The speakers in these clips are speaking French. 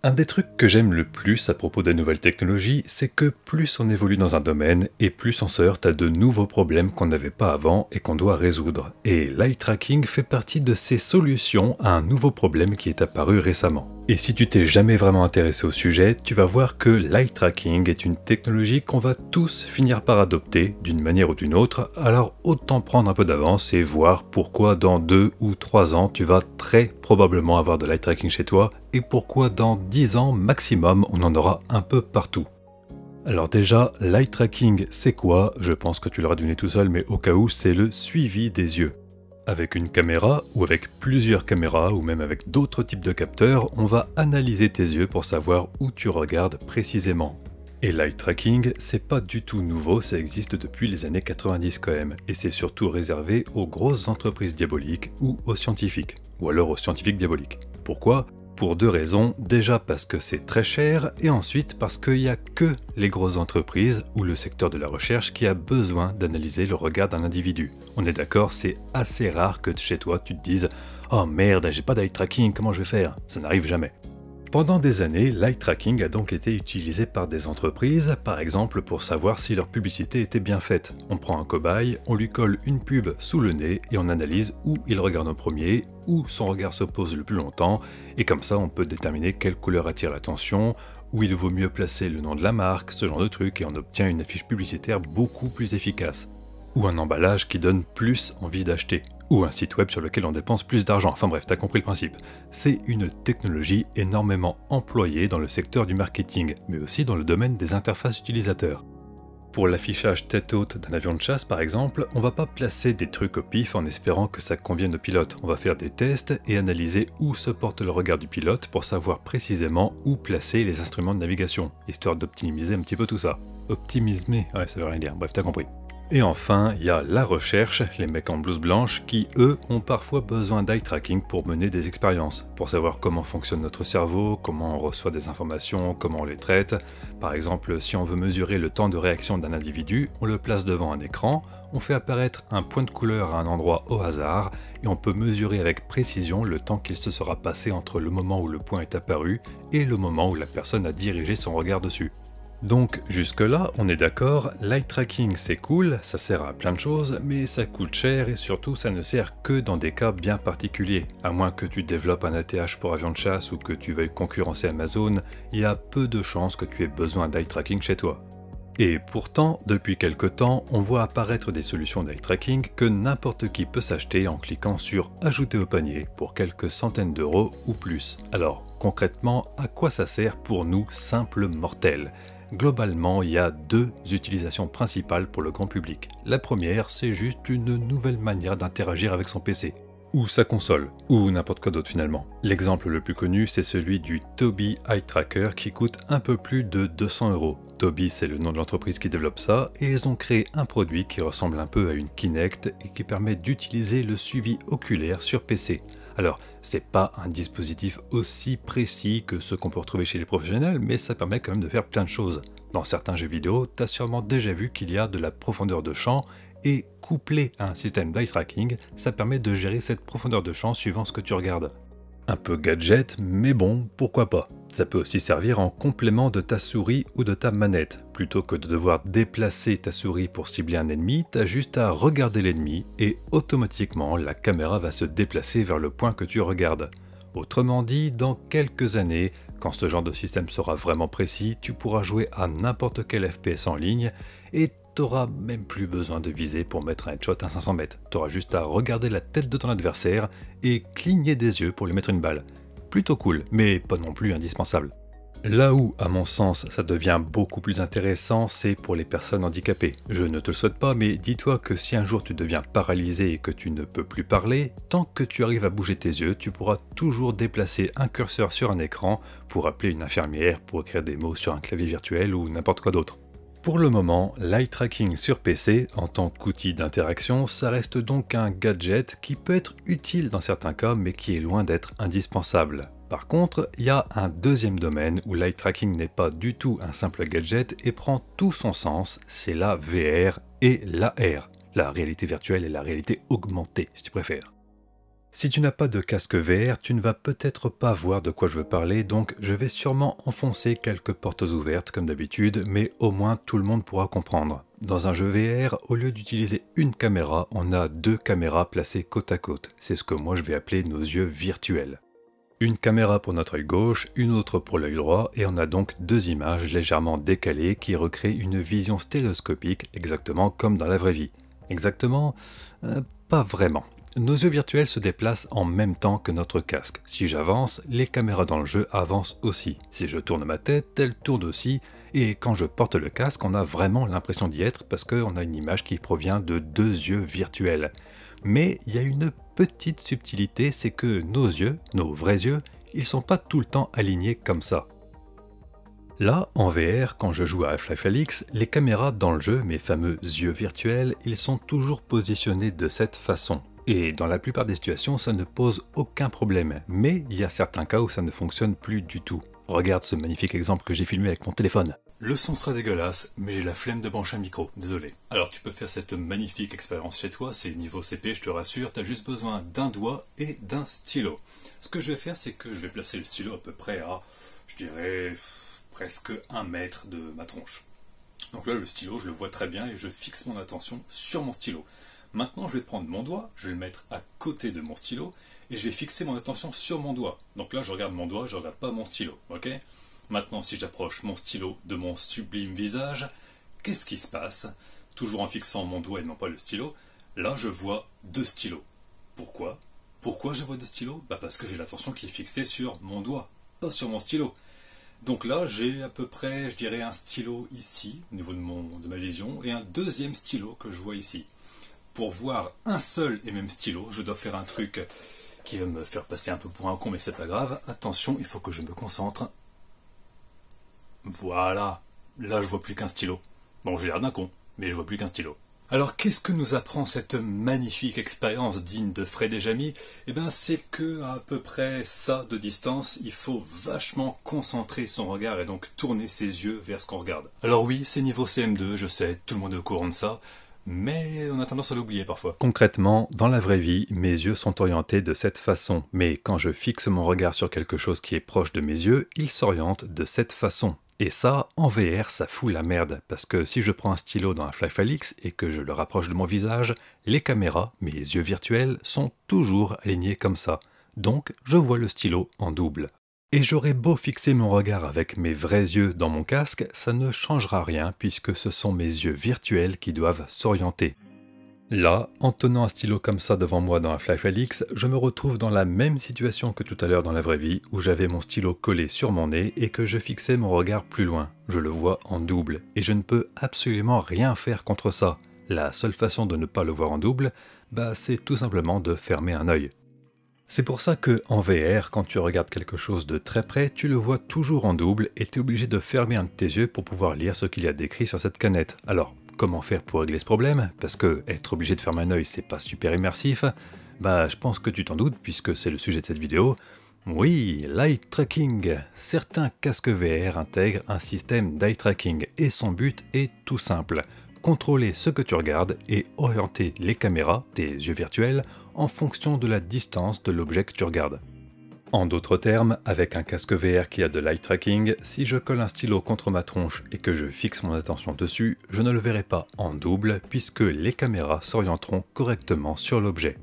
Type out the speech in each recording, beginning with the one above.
Un des trucs que j'aime le plus à propos des nouvelles technologies, c'est que plus on évolue dans un domaine et plus on se heurte à de nouveaux problèmes qu'on n'avait pas avant et qu'on doit résoudre. Et l'eye tracking fait partie de ces solutions à un nouveau problème qui est apparu récemment. Et si tu t'es jamais vraiment intéressé au sujet, tu vas voir que l'eye tracking est une technologie qu'on va tous finir par adopter d'une manière ou d'une autre, alors autant prendre un peu d'avance et voir pourquoi dans 2 ou 3 ans tu vas très probablement avoir de l'eye tracking chez toi et pourquoi dans 10 ans maximum on en aura un peu partout. Alors déjà, l'eye tracking c'est quoi? Je pense que tu l'auras deviné tout seul, mais au cas où, c'est le suivi des yeux. Avec une caméra, ou avec plusieurs caméras, ou même avec d'autres types de capteurs, on va analyser tes yeux pour savoir où tu regardes précisément. Et l'eye tracking, c'est pas du tout nouveau, ça existe depuis les années 90 quand même, et c'est surtout réservé aux grosses entreprises diaboliques ou aux scientifiques, ou alors aux scientifiques diaboliques. Pourquoi? Pour deux raisons, déjà parce que c'est très cher, et ensuite parce qu'il n'y a que les grosses entreprises ou le secteur de la recherche qui a besoin d'analyser le regard d'un individu. On est d'accord, c'est assez rare que chez toi tu te dises « Oh merde, j'ai pas d'eye tracking, comment je vais faire ?» Ça n'arrive jamais. Pendant des années, l'eye tracking a donc été utilisé par des entreprises, par exemple pour savoir si leur publicité était bien faite. On prend un cobaye, on lui colle une pub sous le nez et on analyse où il regarde en premier, où son regard se pose le plus longtemps, et comme ça on peut déterminer quelle couleur attire l'attention, où il vaut mieux placer le nom de la marque, ce genre de truc, et on obtient une affiche publicitaire beaucoup plus efficace. Ou un emballage qui donne plus envie d'acheter. Ou un site web sur lequel on dépense plus d'argent. Enfin bref, t'as compris le principe. C'est une technologie énormément employée dans le secteur du marketing, mais aussi dans le domaine des interfaces utilisateurs. Pour l'affichage tête haute d'un avion de chasse par exemple, on va pas placer des trucs au pif en espérant que ça convienne au pilote. On va faire des tests et analyser où se porte le regard du pilote pour savoir précisément où placer les instruments de navigation, histoire d'optimiser un petit peu tout ça. Optimiser, ouais ça veut rien dire, bref t'as compris. Et enfin, il y a la recherche, les mecs en blouse blanche, qui eux ont parfois besoin d'eye tracking pour mener des expériences, pour savoir comment fonctionne notre cerveau, comment on reçoit des informations, comment on les traite. Par exemple, si on veut mesurer le temps de réaction d'un individu, on le place devant un écran, on fait apparaître un point de couleur à un endroit au hasard, et on peut mesurer avec précision le temps qu'il se sera passé entre le moment où le point est apparu et le moment où la personne a dirigé son regard dessus. Donc jusque-là, on est d'accord, l'eye tracking c'est cool, ça sert à plein de choses, mais ça coûte cher et surtout ça ne sert que dans des cas bien particuliers. À moins que tu développes un ATH pour avion de chasse ou que tu veuilles concurrencer Amazon, il y a peu de chances que tu aies besoin d'eye tracking chez toi. Et pourtant, depuis quelque temps, on voit apparaître des solutions d'eye tracking que n'importe qui peut s'acheter en cliquant sur « Ajouter au panier » pour quelques centaines d'euros ou plus. Alors, concrètement, à quoi ça sert pour nous, simples mortels ? Globalement, il y a deux utilisations principales pour le grand public. La première, c'est juste une nouvelle manière d'interagir avec son PC. Ou sa console, ou n'importe quoi d'autre finalement. L'exemple le plus connu, c'est celui du Tobii Eye Tracker qui coûte un peu plus de 200 euros. Tobii, c'est le nom de l'entreprise qui développe ça, et ils ont créé un produit qui ressemble un peu à une Kinect et qui permet d'utiliser le suivi oculaire sur PC. Alors, c'est pas un dispositif aussi précis que ceux qu'on peut retrouver chez les professionnels, mais ça permet quand même de faire plein de choses. Dans certains jeux vidéo, t'as sûrement déjà vu qu'il y a de la profondeur de champ, et couplé à un système d'eye tracking, ça permet de gérer cette profondeur de champ suivant ce que tu regardes. Un peu gadget, mais bon, pourquoi pas. Ça peut aussi servir en complément de ta souris ou de ta manette. Plutôt que de devoir déplacer ta souris pour cibler un ennemi, t'as juste à regarder l'ennemi et automatiquement la caméra va se déplacer vers le point que tu regardes. Autrement dit, dans quelques années, quand ce genre de système sera vraiment précis, tu pourras jouer à n'importe quel FPS en ligne et t'auras même plus besoin de viser pour mettre un headshot à 500 mètres. T'auras juste à regarder la tête de ton adversaire et cligner des yeux pour lui mettre une balle. Plutôt cool, mais pas non plus indispensable. Là où, à mon sens, ça devient beaucoup plus intéressant, c'est pour les personnes handicapées. Je ne te le souhaite pas, mais dis-toi que si un jour tu deviens paralysé et que tu ne peux plus parler, tant que tu arrives à bouger tes yeux, tu pourras toujours déplacer un curseur sur un écran pour appeler une infirmière, pour écrire des mots sur un clavier virtuel ou n'importe quoi d'autre. Pour le moment, l'eye tracking sur PC, en tant qu'outil d'interaction, ça reste donc un gadget qui peut être utile dans certains cas, mais qui est loin d'être indispensable. Par contre, il y a un deuxième domaine où l'eye tracking n'est pas du tout un simple gadget et prend tout son sens, c'est la VR et l'AR, la réalité virtuelle et la réalité augmentée si tu préfères. Si tu n'as pas de casque VR, tu ne vas peut-être pas voir de quoi je veux parler, donc je vais sûrement enfoncer quelques portes ouvertes comme d'habitude, mais au moins tout le monde pourra comprendre. Dans un jeu VR, au lieu d'utiliser une caméra, on a deux caméras placées côte à côte. C'est ce que moi je vais appeler nos yeux virtuels. Une caméra pour notre œil gauche, une autre pour l'œil droit, et on a donc deux images légèrement décalées qui recréent une vision stéréoscopique, exactement comme dans la vraie vie. Exactement, pas vraiment. Nos yeux virtuels se déplacent en même temps que notre casque. Si j'avance, les caméras dans le jeu avancent aussi. Si je tourne ma tête, elles tournent aussi. Et quand je porte le casque, on a vraiment l'impression d'y être parce qu'on a une image qui provient de deux yeux virtuels. Mais il y a une petite subtilité, c'est que nos yeux, nos vrais yeux, ils sont pas tout le temps alignés comme ça. Là, en VR, quand je joue à Half-Life Alyx, les caméras dans le jeu, mes fameux yeux virtuels, ils sont toujours positionnés de cette façon. Et dans la plupart des situations, ça ne pose aucun problème, mais il y a certains cas où ça ne fonctionne plus du tout. Regarde ce magnifique exemple que j'ai filmé avec mon téléphone. Le son sera dégueulasse, mais j'ai la flemme de brancher un micro, désolé. Alors tu peux faire cette magnifique expérience chez toi, c'est niveau CP, je te rassure, t'as juste besoin d'un doigt et d'un stylo. Ce que je vais faire, c'est que je vais placer le stylo à peu près à, je dirais, presque 1 mètre de ma tronche. Donc là, le stylo, je le vois très bien et je fixe mon attention sur mon stylo. Maintenant, je vais prendre mon doigt, je vais le mettre à côté de mon stylo et je vais fixer mon attention sur mon doigt. Donc là, je regarde mon doigt, je ne regarde pas mon stylo, ok? Maintenant, si j'approche mon stylo de mon sublime visage, qu'est-ce qui se passe? Toujours en fixant mon doigt et non pas le stylo, là, je vois deux stylos. Pourquoi? Pourquoi je vois deux stylos? Parce que j'ai l'attention qui est fixée sur mon doigt, pas sur mon stylo. Donc là, j'ai à peu près, je dirais, un stylo ici, au niveau de ma vision, et un deuxième stylo que je vois ici. Pour voir un seul et même stylo, je dois faire un truc qui va me faire passer un peu pour un con, mais c'est pas grave. Attention, il faut que je me concentre. Voilà, là je vois plus qu'un stylo. Bon, j'ai l'air d'un con, mais je vois plus qu'un stylo. Alors qu'est-ce que nous apprend cette magnifique expérience digne de Fred et Jamy? Eh bien c'est que à peu près ça de distance, il faut vachement concentrer son regard et donc tourner ses yeux vers ce qu'on regarde. Alors oui, c'est niveau CM2, je sais, tout le monde est au courant de ça, mais on a tendance à l'oublier parfois. Concrètement, dans la vraie vie, mes yeux sont orientés de cette façon, mais quand je fixe mon regard sur quelque chose qui est proche de mes yeux, il s'oriente de cette façon. Et ça, en VR, ça fout la merde, parce que si je prends un stylo dans Half-Life Alyx et que je le rapproche de mon visage, les caméras, mes yeux virtuels, sont toujours alignés comme ça. Donc, je vois le stylo en double. Et j'aurais beau fixer mon regard avec mes vrais yeux dans mon casque, ça ne changera rien puisque ce sont mes yeux virtuels qui doivent s'orienter. Là, en tenant un stylo comme ça devant moi dans Half-Life Alyx, je me retrouve dans la même situation que tout à l'heure dans la vraie vie, où j'avais mon stylo collé sur mon nez et que je fixais mon regard plus loin. Je le vois en double, et je ne peux absolument rien faire contre ça. La seule façon de ne pas le voir en double, c'est tout simplement de fermer un œil. C'est pour ça que en VR, quand tu regardes quelque chose de très près, tu le vois toujours en double et tu es obligé de fermer un de tes yeux pour pouvoir lire ce qu'il y a décrit sur cette canette. Alors, comment faire pour régler ce problème? Parce que être obligé de fermer un œil, c'est pas super immersif. Je pense que tu t'en doutes puisque c'est le sujet de cette vidéo. Oui, l'eye tracking. Certains casques VR intègrent un système d'eye tracking et son but est tout simple. Contrôler ce que tu regardes et orienter les caméras, tes yeux virtuels, en fonction de la distance de l'objet que tu regardes. En d'autres termes, avec un casque VR qui a de l'eye tracking, si je colle un stylo contre ma tronche et que je fixe mon attention dessus, je ne le verrai pas en double puisque les caméras s'orienteront correctement sur l'objet.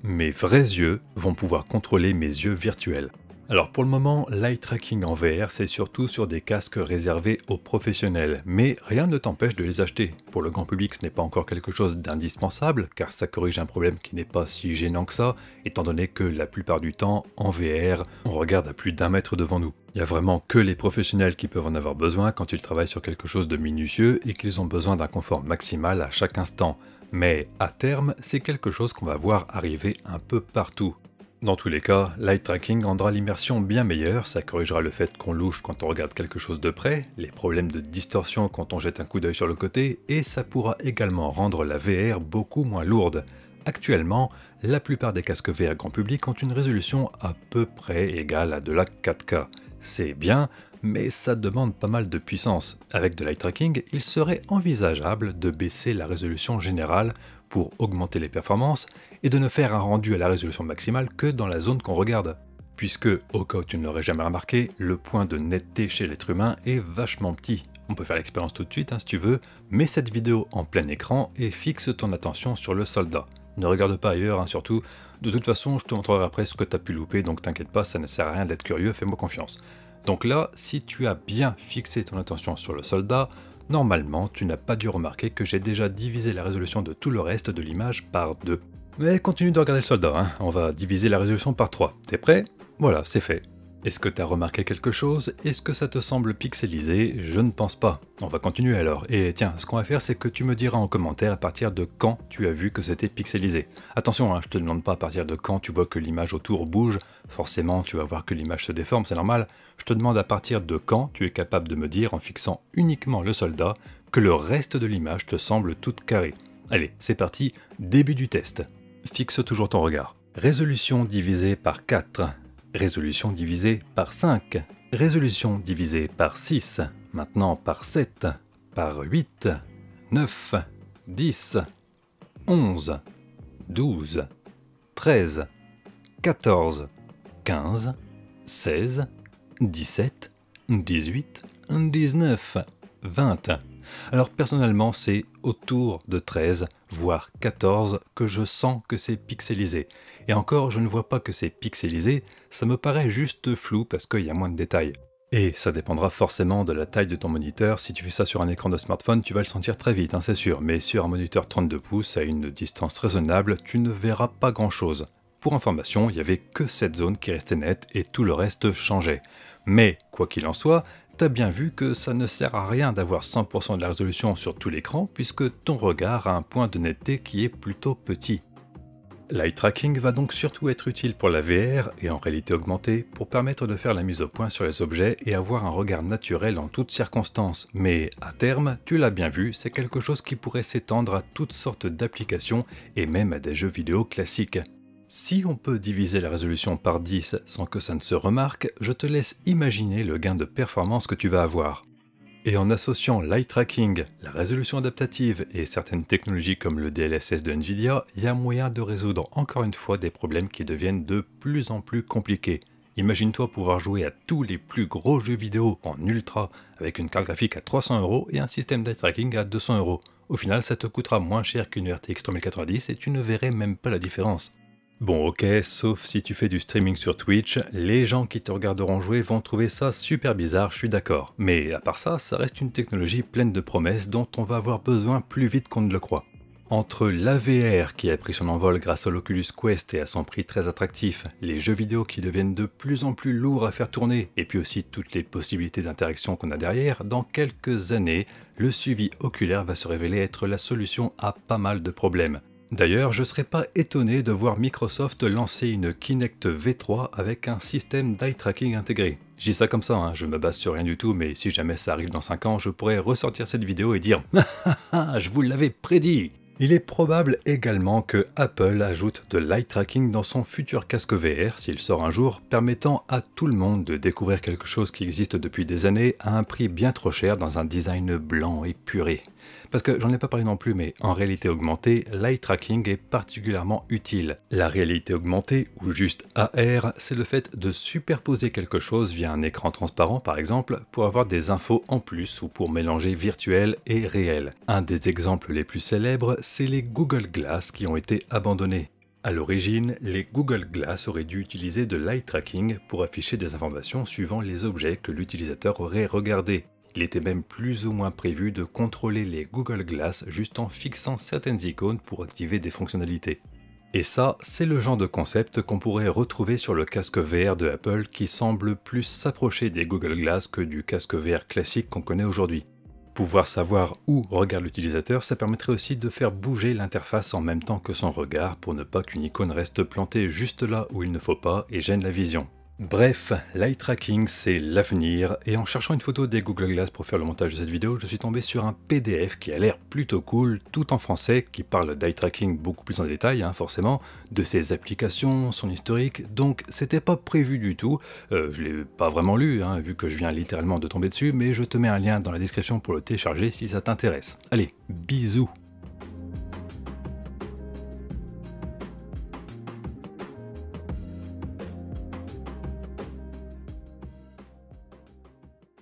Mes vrais yeux vont pouvoir contrôler mes yeux virtuels. Alors pour le moment, l'eye tracking en VR, c'est surtout sur des casques réservés aux professionnels, mais rien ne t'empêche de les acheter. Pour le grand public, ce n'est pas encore quelque chose d'indispensable, car ça corrige un problème qui n'est pas si gênant que ça, étant donné que la plupart du temps, en VR, on regarde à plus d'1 mètre devant nous. Il n'y a vraiment que les professionnels qui peuvent en avoir besoin quand ils travaillent sur quelque chose de minutieux et qu'ils ont besoin d'un confort maximal à chaque instant. Mais à terme, c'est quelque chose qu'on va voir arriver un peu partout. Dans tous les cas, l'eye tracking rendra l'immersion bien meilleure, ça corrigera le fait qu'on louche quand on regarde quelque chose de près, les problèmes de distorsion quand on jette un coup d'œil sur le côté, et ça pourra également rendre la VR beaucoup moins lourde. Actuellement, la plupart des casques VR grand public ont une résolution à peu près égale à de la 4K. C'est bien, mais ça demande pas mal de puissance. Avec de l'eye tracking, il serait envisageable de baisser la résolution générale pour augmenter les performances et de ne faire un rendu à la résolution maximale que dans la zone qu'on regarde. Puisque, au cas où tu ne l'aurais jamais remarqué, le point de netteté chez l'être humain est vachement petit. On peut faire l'expérience tout de suite si tu veux, mets cette vidéo en plein écran et fixe ton attention sur le soldat. Ne regarde pas ailleurs, surtout. De toute façon, je te montrerai après ce que tu as pu louper, donc t'inquiète pas, ça ne sert à rien d'être curieux, fais-moi confiance. Donc là, si tu as bien fixé ton attention sur le soldat, normalement, tu n'as pas dû remarquer que j'ai déjà divisé la résolution de tout le reste de l'image par 2. Mais continue de regarder le soldat, on va diviser la résolution par 3. T'es prêt? Voilà, c'est fait. Est-ce que tu as remarqué quelque chose? Est-ce que ça te semble pixelisé? Je ne pense pas. On va continuer alors. Et tiens, ce qu'on va faire, c'est que tu me diras en commentaire à partir de quand tu as vu que c'était pixelisé. Attention, je te demande pas à partir de quand tu vois que l'image autour bouge. Forcément, tu vas voir que l'image se déforme, c'est normal. Je te demande à partir de quand tu es capable de me dire, en fixant uniquement le soldat, que le reste de l'image te semble toute carrée. Allez, c'est parti, début du test. Fixe toujours ton regard. Résolution divisée par 4. Résolution divisée par 5, résolution divisée par 6, maintenant par 7, par 8, 9, 10, 11, 12, 13, 14, 15, 16, 17, 18, 19, 20. Alors personnellement, c'est autour de 13, voire 14 que je sens que c'est pixelisé. Et encore, je ne vois pas que c'est pixelisé, ça me paraît juste flou parce qu'il y a moins de détails. Et ça dépendra forcément de la taille de ton moniteur. Si tu fais ça sur un écran de smartphone, tu vas le sentir très vite, c'est sûr. Mais sur un moniteur 32 pouces à une distance raisonnable, tu ne verras pas grand chose. Pour information, il n'y avait que cette zone qui restait nette et tout le reste changeait. Mais, quoi qu'il en soit, t'as bien vu que ça ne sert à rien d'avoir 100% de la résolution sur tout l'écran puisque ton regard a un point de netteté qui est plutôt petit. L'eye tracking va donc surtout être utile pour la VR et en réalité augmentée pour permettre de faire la mise au point sur les objets et avoir un regard naturel en toutes circonstances. Mais à terme, tu l'as bien vu, c'est quelque chose qui pourrait s'étendre à toutes sortes d'applications et même à des jeux vidéo classiques. Si on peut diviser la résolution par 10 sans que ça ne se remarque, je te laisse imaginer le gain de performance que tu vas avoir. Et en associant l'eye tracking, la résolution adaptative et certaines technologies comme le DLSS de Nvidia, il y a moyen de résoudre encore une fois des problèmes qui deviennent de plus en plus compliqués. Imagine-toi pouvoir jouer à tous les plus gros jeux vidéo en ultra avec une carte graphique à 300 € et un système d'eye tracking à 200 €. Au final, ça te coûtera moins cher qu'une RTX 3090 et tu ne verrais même pas la différence. Bon ok, sauf si tu fais du streaming sur Twitch, les gens qui te regarderont jouer vont trouver ça super bizarre, je suis d'accord. Mais à part ça, ça reste une technologie pleine de promesses dont on va avoir besoin plus vite qu'on ne le croit. Entre l'AVR qui a pris son envol grâce à l'Oculus Quest et à son prix très attractif, les jeux vidéo qui deviennent de plus en plus lourds à faire tourner, et puis aussi toutes les possibilités d'interaction qu'on a derrière, dans quelques années, le suivi oculaire va se révéler être la solution à pas mal de problèmes. D'ailleurs, je ne serais pas étonné de voir Microsoft lancer une Kinect V3 avec un système d'eye tracking intégré. Je dis ça comme ça, je me base sur rien du tout, mais si jamais ça arrive dans 5 ans, je pourrais ressortir cette vidéo et dire « Ah, je vous l'avais prédit !» Il est probable également que Apple ajoute de l'eye tracking dans son futur casque VR, s'il sort un jour, permettant à tout le monde de découvrir quelque chose qui existe depuis des années à un prix bien trop cher dans un design blanc épuré. Parce que j'en ai pas parlé non plus, mais en réalité augmentée, l'eye tracking est particulièrement utile. La réalité augmentée, ou juste AR, c'est le fait de superposer quelque chose via un écran transparent par exemple, pour avoir des infos en plus ou pour mélanger virtuel et réel. Un des exemples les plus célèbres, c'est les Google Glass qui ont été abandonnés. A l'origine, les Google Glass auraient dû utiliser de l'eye tracking pour afficher des informations suivant les objets que l'utilisateur aurait regardés. Il était même plus ou moins prévu de contrôler les Google Glass juste en fixant certaines icônes pour activer des fonctionnalités. Et ça, c'est le genre de concept qu'on pourrait retrouver sur le casque VR de Apple qui semble plus s'approcher des Google Glass que du casque VR classique qu'on connaît aujourd'hui. Pouvoir savoir où regarde l'utilisateur, ça permettrait aussi de faire bouger l'interface en même temps que son regard pour ne pas qu'une icône reste plantée juste là où il ne faut pas et gêne la vision. Bref, l'eye tracking c'est l'avenir, et en cherchant une photo des Google Glass pour faire le montage de cette vidéo, je suis tombé sur un PDF qui a l'air plutôt cool, tout en français, qui parle d'eye tracking beaucoup plus en détail, forcément, de ses applications, son historique, donc c'était pas prévu du tout, je l'ai pas vraiment lu, vu que je viens littéralement de tomber dessus, mais je te mets un lien dans la description pour le télécharger si ça t'intéresse. Allez, bisous!